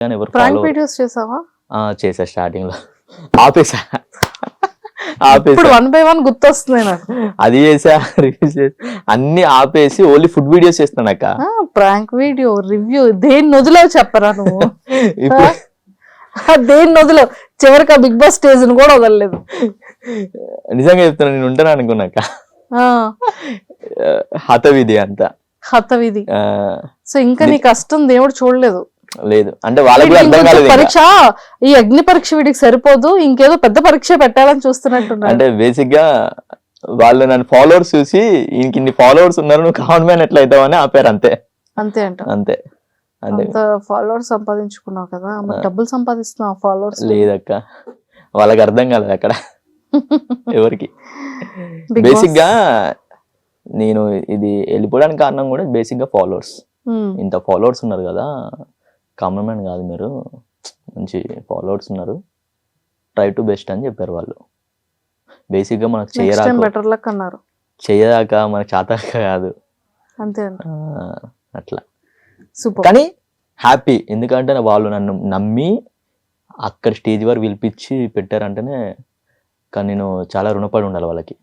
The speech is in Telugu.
కానీ ఎవరు ప్రాంక్ ఫాలో వీడియోస్ చేసావా? చేసా స్టార్టింగ్ లో ఆపేసా ఇప్పుడు 1 by 1 గుర్తొస్తున్నాయి నాకు. అది చేసా అన్ని ఆపేసి ఓన్లీ ఫుడ్ వీడియోస్ చేస్తాను అక్క. ప్రాంక్ వీడియో రివ్యూ దేని నొదిలో చెప్పరా నువ్వు? ఇప్పుడు దేని నొదిలో చివరికి బిగ్ బాస్ స్టేజ్ ని కూడా వదలలేదు. నిజంగా చెప్తున్నా, నేను ఉంటాను అనుకున్నాక హతవిధి అంతా హతవిధి. సో ఇంకా నీ కష్టం దేవుడు చూడలేదు. లేదు అంటే వాళ్ళకి అర్థం కాలేదు. పరీక్ష ఈ అగ్ని పరీక్ష వీడికి సరిపోదు, ఇంకేదో పెద్ద పరీక్ష పెట్టాలని చూస్తున్నట్టున్నారు. అంటే బేసిక్ గా వాళ్ళు నన్ను ఫాలోవర్స్ చూసి ఇంక ఇన్ని ఫాలోవర్స్ ఉన్నారు, నువ్వు కామన్ మ్యాన్ ఎట్లా అవుతావని ఆపారు. అంతే అంతే అంట. అంతే అంత ఫాలోవర్స్ సంపాదించుకున్నావు కదా, డబ్బులు సంపాదిస్తున్నావు ఫాలోవర్స్. లేదక్క, వాళ్ళకి అర్థం కాలేదు అక్కడ ఎవరికి. బేసిక్ గా నేను ఇది వెళ్ళిపోవడానికి కారణం కూడా బేసిక్ గా ఫాలోవర్స్. ఇంత ఫాలోవర్స్ ఉన్నారు కదా, కామన్ మ్యాన్ కాదు మీరు, మంచి ఫాలోవర్స్ ఉన్నారు, ట్రై టు బెస్ట్ అని చెప్పారు వాళ్ళు. బేసిక్ గా మనకు చేయదాకా మనకు చేతాక కాదు. అంతే అట్లా. కానీ హ్యాపీ, ఎందుకంటే వాళ్ళు నన్ను నమ్మి అక్కడ స్టేజ్ వరకు పిలిపించి పెట్టారంటేనే, కానీ నేను చాలా రుణపడి ఉండాలి వాళ్ళకి.